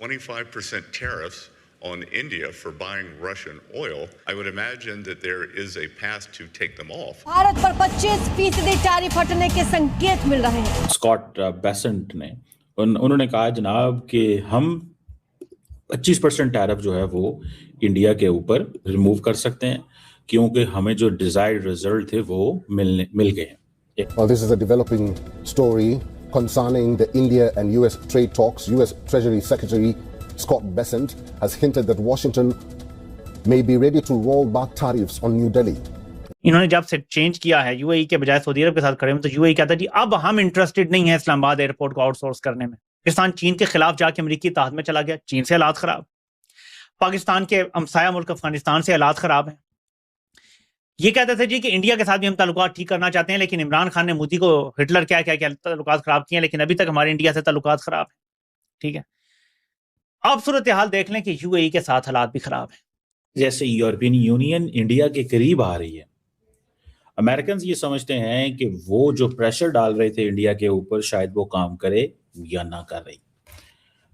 25% tariffs on India for buying Russian oil, I would imagine that there is a path to take them off. Bharat पर 25% tariff हटने के संकेत मिल रहे हैं। Scott Bessent ने उन्होंने कहा जनाब कि हम 25% टैरिफ जो है वो इंडिया के ऊपर रिमूव कर सकते हैं क्योंकि हमें जो डिजायर्ड रिजल्ट थे वो मिल गए हैं। Well, this is a developing story concerning the India and US trade talks. US Treasury Secretary Scott Bessent has hinted that Washington may be ready to roll back tariffs on New Delhi. इन्होंने जब से change किया है UAE के बजाय Saudi अरब के साथ खड़े हैं, तो यूएई कहता है जी अब हम इंटरेस्टेड नहीं है इस्लामाबाद एयरपोर्ट को आउटसोर्स करने में। पाकिस्तान चीन के खिलाफ जाके अमेरिकी इत्तेहाद में चला गया, चीन से हालात खराब। पाकिस्तान के हमसाया मुल्क अफगानिस्तान से हालात खराब हैं। ये कहते थे जी कि इंडिया के साथ भी हम ताल्लुकात ठीक करना चाहते हैं, लेकिन इमरान खान ने मोदी को हिटलर क्या क्या क्या ताल्लुकात खराब किए हैं, लेकिन अभी तक हमारे इंडिया से ताल्लुकात खराब है। ठीक है, अब सूरत हाल देख लें कि यूएई के साथ हालात भी खराब है। जैसे यूरोपियन यूनियन इंडिया के करीब आ रही है, अमेरिकन ये समझते हैं कि वो जो प्रेशर डाल रहे थे इंडिया के ऊपर शायद वो काम करे या ना कर रही,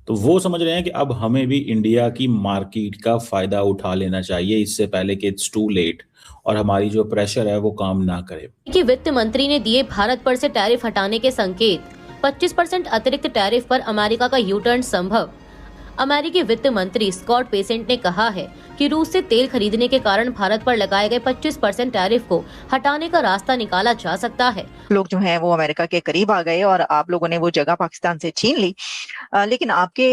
तो वो समझ रहे हैं कि अब हमें भी इंडिया की मार्केट का फायदा उठा लेना चाहिए इससे पहले कि इट्स टू लेट और हमारी जो प्रेशर है वो काम ना करे। कि वित्त मंत्री ने दिए भारत पर से टैरिफ हटाने के संकेत, 25% अतिरिक्त टैरिफ पर अमेरिका का यू टर्न संभव। अमेरिकी वित्त मंत्री स्कॉट बेसेंट ने कहा है कि रूस से तेल खरीदने के कारण भारत पर लगाए गए 25% टैरिफ को हटाने का रास्ता निकाला जा सकता है। लोग जो हैं वो अमेरिका के करीब आ गए और आप लोगों ने वो जगह पाकिस्तान से छीन ली, लेकिन आपके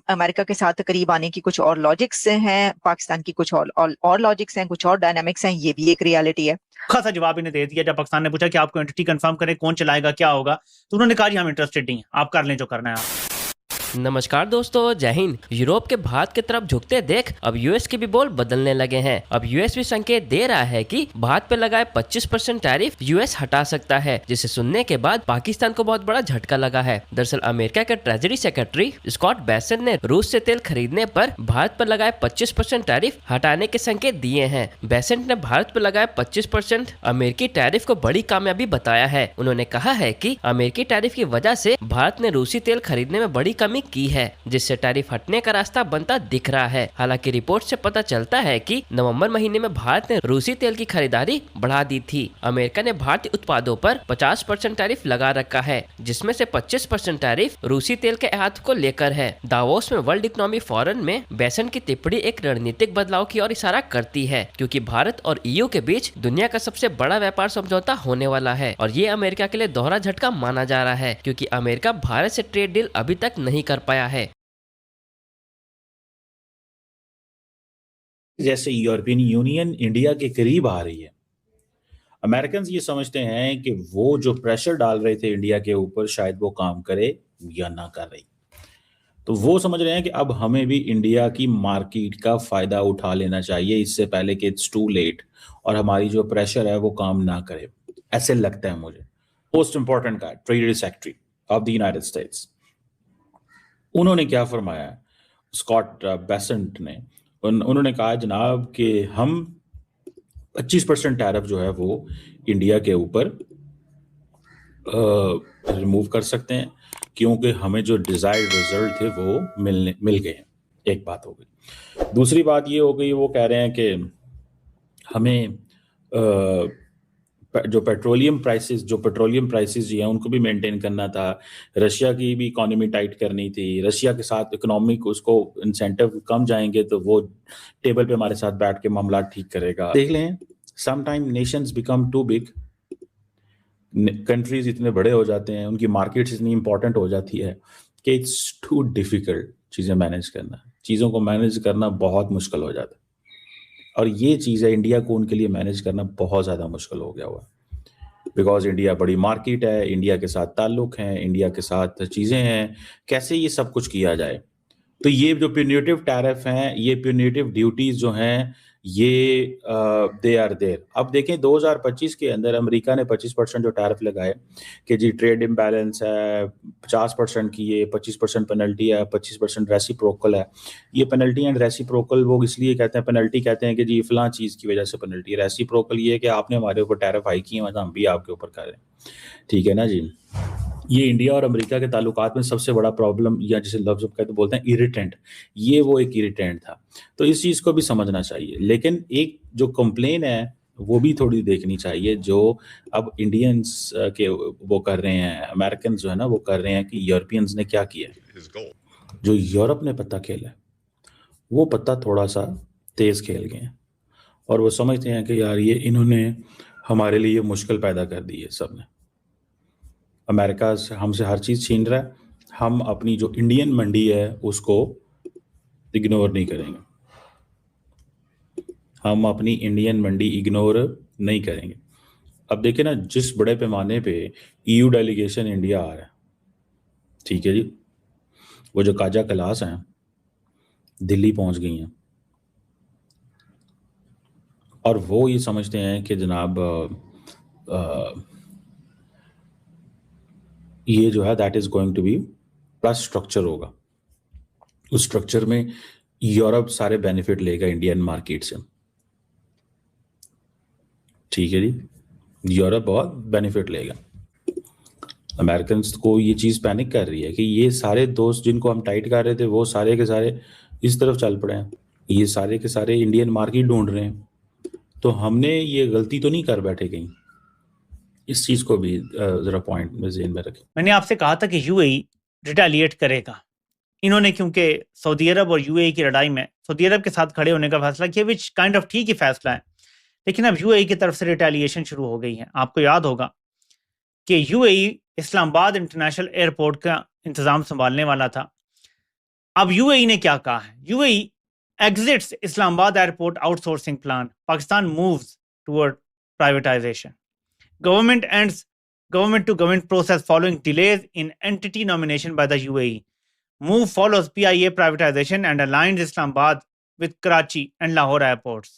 अमेरिका के साथ करीब आने की कुछ और लॉजिक्स हैं, पाकिस्तान की कुछ और लॉजिक्स हैं, कुछ और डायनामिक्स हैं, ये भी एक रियलिटी है। खासा जवाब इन्हें दे दिया। जब पाकिस्तान ने पूछा कि आपको एंटिटी कंफर्म करें, कौन चलाएगा, क्या होगा, तो उन्होंने कहा जी हम इंटरेस्टेड नहीं हैं, आप कर लें जो करना है आप। नमस्कार दोस्तों, जय हिंद। यूरोप के भारत की तरफ झुकते देख अब यूएस के भी बोल बदलने लगे हैं। अब यूएस भी संकेत दे रहा है कि भारत पर लगाए 25% टैरिफ यूएस हटा सकता है, जिसे सुनने के बाद पाकिस्तान को बहुत बड़ा झटका लगा है। दरअसल अमेरिका के ट्रेजरी सेक्रेटरी स्कॉट बेसेंट ने रूस से तेल खरीदने पर भारत पर लगाए 25% टैरिफ हटाने के संकेत दिए हैं। बेसेंट ने भारत पर लगाए 25% अमेरिकी टैरिफ को बड़ी कामयाबी बताया है। उन्होंने कहा है कि अमेरिकी टैरिफ की वजह से भारत ने रूसी तेल खरीदने में बड़ी कमी की है, जिससे टैरिफ हटने का रास्ता बनता दिख रहा है। हालांकि रिपोर्ट से पता चलता है कि नवंबर महीने में भारत ने रूसी तेल की खरीदारी बढ़ा दी थी। अमेरिका ने भारतीय उत्पादों पर 50% टैरिफ लगा रखा है, जिसमें से 25% टैरिफ रूसी तेल के आयात को लेकर है। दावोस में वर्ल्ड इकोनॉमिक फोरम में बेसेंट की टिप्पणी एक रणनीतिक बदलाव की ओर इशारा करती है, क्योंकि भारत और ईयू के बीच दुनिया का सबसे बड़ा व्यापार समझौता होने वाला है और ये अमेरिका के लिए दोहरा झटका माना जा रहा है, क्योंकि अमेरिका भारत से ट्रेड डील अभी तक नहीं कर पाया है। जैसे यूरोपियन यूनियन इंडिया के करीब आ रही है, अमेरिकन ये समझते हैं कि वो जो प्रेशर डाल रहे थे इंडिया के ऊपर शायद वो काम करे या ना कर रही, तो वो समझ रहे हैं कि अब हमें भी इंडिया की मार्केट का फायदा उठा लेना चाहिए इससे पहले कि इट्स टू लेट और हमारी जो प्रेशर है वो काम ना करे। ऐसे लगता है मुझे। मोस्ट इंपॉर्टेंट का treasury secretary of the United states, उन्होंने क्या फरमाया, स्कॉट बेसेंट ने उन्होंने कहा जनाब कि हम 25% टैरिफ जो है वो इंडिया के ऊपर रिमूव कर सकते हैं क्योंकि हमें जो डिजायर्ड रिजल्ट थे वो मिल गए हैं। एक बात हो गई। दूसरी बात ये हो गई, वो कह रहे हैं कि हमें जो पेट्रोलियम प्राइसेस जी हैं उनको भी मेंटेन करना था। रशिया की भी इकोनॉमी टाइट करनी थी। रशिया के साथ इकोनॉमिक उसको इंसेंटिव कम जाएंगे तो वो टेबल पे हमारे साथ बैठ के मामला ठीक करेगा। देख लें, sometime nations become too big, countries इतने बड़े हो जाते हैं, उनकी मार्केट्स इतनी इंपॉर्टेंट हो जाती है कि इट्स टू डिफिकल्ट चीज़ें मैनेज करना। चीज़ों को मैनेज करना बहुत मुश्किल हो जाता है और ये चीज़ है इंडिया को उनके लिए मैनेज करना बहुत ज़्यादा मुश्किल हो गया हुआ है। बिकॉज इंडिया बड़ी मार्केट है, इंडिया के साथ ताल्लुक़ हैं, इंडिया के साथ चीज़ें हैं, कैसे ये सब कुछ किया जाए। तो ये जो प्यूनिटिव टैरिफ हैं, ये प्यूनिटिव ड्यूटीज़ जो हैं, ये दे आर देयर। अब देखें 2025 के अंदर अमेरिका ने 25% जो टैरिफ लगाए कि जी ट्रेड इम्बैलेंस है, 50% की ये 25% पेनल्टी है, 25% रेसिप्रोकल है। ये पेनल्टी एंड रेसिप्रोकल वो इसलिए कहते हैं, पेनल्टी कहते हैं कि जी फलां चीज़ की वजह से पेनल्टी है। रेसिप्रोकल ये है कि आपने हमारे ऊपर टैरिफ हाई किए हैं, हम भी आपके ऊपर कर रहे हैं। ठीक है ना जी। ये इंडिया और अमेरिका के ताल्लुकात में सबसे बड़ा प्रॉब्लम, या जिसे लफ्ज़ कहते बोलते हैं इरिटेंट, ये वो एक इरिटेंट था। तो इस चीज़ को भी समझना चाहिए। लेकिन एक जो कंप्लेन है वो भी थोड़ी देखनी चाहिए, जो अब इंडियंस के वो कर रहे हैं, अमेरिकन जो है ना वो कर रहे हैं कि यूरोपियंस ने क्या किया है। his goal. जो यूरोप ने पत्ता खेला है वो पत्ता थोड़ा सा तेज़ खेल गए हैं, और वो समझते हैं कि यार ये इन्होंने हमारे लिए मुश्किल पैदा कर दी है। सब ने, अमेरिका हमसे हर चीज़ छीन रहा है, हम अपनी जो इंडियन मंडी है उसको इग्नोर नहीं करेंगे, हम अपनी इंडियन मंडी इग्नोर नहीं करेंगे। अब देखिए ना, जिस बड़े पैमाने पे ईयू डेलीगेशन इंडिया आ रहा है, ठीक है जी, वो जो काजा क्लास हैं दिल्ली पहुंच गई हैं, और वो ये समझते हैं कि जनाब ये जो है that is going to be plus structure होगा। उस स्ट्रक्चर में यूरोप सारे बेनिफिट लेगा इंडियन मार्केट से, ठीक है जी, यूरोप बहुत बेनिफिट लेगा। अमेरिकन को ये चीज़ पैनिक कर रही है कि ये सारे दोस्त जिनको हम टाइट कर रहे थे वो सारे के सारे इस तरफ चल पड़े हैं, ये सारे के सारे इंडियन मार्केट ढूंढ रहे हैं, तो हमने ये गलती तो नहीं कर बैठे कहीं। इस चीज़ को भी ज़रा पॉइंट में ज़हन में रखें। मैंने आपसे कहा था कि यूएई रिटेलिएट करेगा। इन्होंने क्योंकि सऊदी अरब और यूएई की लड़ाई में सऊदी अरब के साथ खड़े होने का फैसला किया, विच काइंड ऑफ ठीक ही फैसला है, लेकिन अब यूएई की तरफ से रिटेलिएशन शुरू हो गई है। आपको याद होगा कि यूएई इस्लामाबाद इंटरनेशनल एयरपोर्ट का इंतजाम संभालने वाला था। अब यूएई ने क्या कहा है, UAE exits Islamabad airport outsourcing plan, Pakistan moves toward privatisation, government ends government to government process following delays in entity nomination by the UAE. Move follows PIA privatization and aligns Islamabad with Karachi and Lahore airports.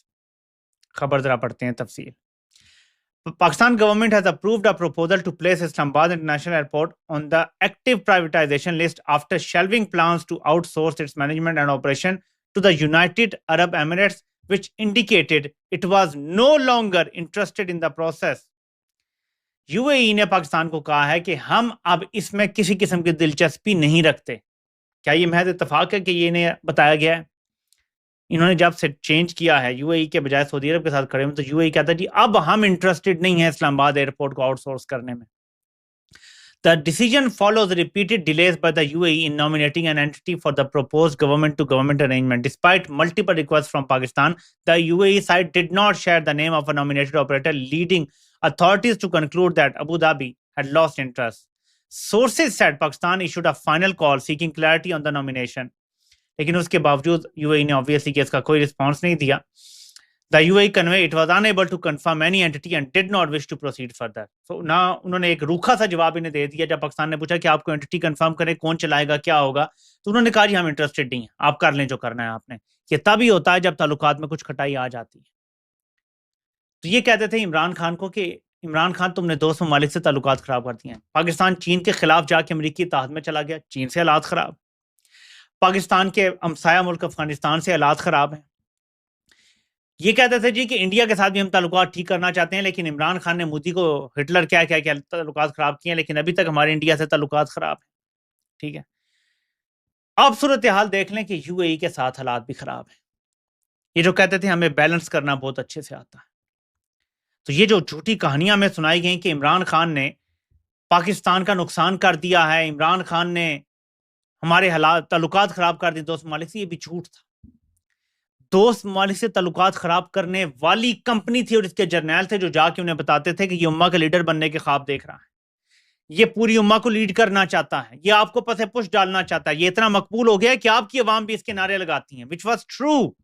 खबर जरा पढ़ते हैं तफसील। Pakistan government has approved a proposal to place Islamabad International Airport on the active privatization list after shelving plans to outsource its management and operation to the United Arab Emirates, which indicated it was no longer interested in the process. UAE ने पाकिस्तान को कहा है कि हम अब इसमें किसी किस्म की दिलचस्पी नहीं रखते। क्या ये महज इत्तेफाक है कि ये इन्हें बताया गया है? इन्होंने जब से चेंज किया है यूएई के बजाय सऊदी अरब के साथ खड़े में, तो यूएई कहता है जी अब हम इंटरेस्टेड नहीं है इस्लामाबाद एयरपोर्ट को आउटसोर्स करने में। The decision follows repeated delays by the UAE in nominating an entity for the proposed government-to-government arrangement. Despite multiple requests from Pakistan, the UAE side did not share the name of a nominated operator, leading authorities to conclude that Abu Dhabi had lost interest. Sources said Pakistan issued a final call seeking clarity on the nomination. लेकिन उसके बावजूद UAE ने obviously कि इसका कोई response नहीं दिया। The UAE conveyed it was unable to confirm any entity and did not wish to proceed further. So ना उन्होंने एक रूखा सा जवाब इन्हें दे दिया। जब पाकिस्तान ने पूछा कि आपको एंटिटी कंफर्म करें, कौन चलाएगा, क्या होगा, तो उन्होंने कहा जी हम इंटरेस्टेड नहीं हैं, आप कर लें जो करना है आपने। ये तभी होता है जब ताल्लुकात में कुछ खटाई आ जाती है। तो ये कहते थे इमरान खान को कि इमरान खान तुमने दोस्त ममालिक से ताल्लुकात खराब कर दिए हैं। पाकिस्तान चीन के खिलाफ जाके अमरीकी इत्तेहाद में चला गया, चीन से हालात खराब। पाकिस्तान के हमसाया मुल्क अफगानिस्तान से हालात खराब हैं। ये कहते थे जी कि इंडिया के साथ भी हम ताल्लुकात ठीक करना चाहते हैं, लेकिन इमरान खान ने मोदी को हिटलर क्या क्या क्या ताल्लुकात खराब किए हैं, लेकिन अभी तक हमारे इंडिया से ताल्लुकात खराब है। ठीक है, अब सूरत हाल देख लें कि यूएई के साथ हालात भी खराब है। ये जो कहते थे हमें बैलेंस करना बहुत अच्छे से आता है, तो ये जो झूठी कहानियां हमें सुनाई गई कि इमरान खान ने पाकिस्तान का नुकसान कर दिया है, इमरान खान ने हमारे हालात ताल्लुकात खराब कर दिए दोस्त ममालिक से, ये भी झूठ था। दोस्त ममालिक से ताल्लुकात खराब करने वाली कंपनी थी और इसके जर्नैल थे जो जाके उन्हें बताते थे कि ये उम्मा का लीडर बनने के ख्वाब देख रहा है, ये पूरी उम्मा को लीड करना चाहता है, ये आपको पसे पुश डालना चाहता है, ये इतना मकबूल हो गया है कि आपकी आवाम भी इसके नारे लगाती हैं, विच वॉज ट्रू।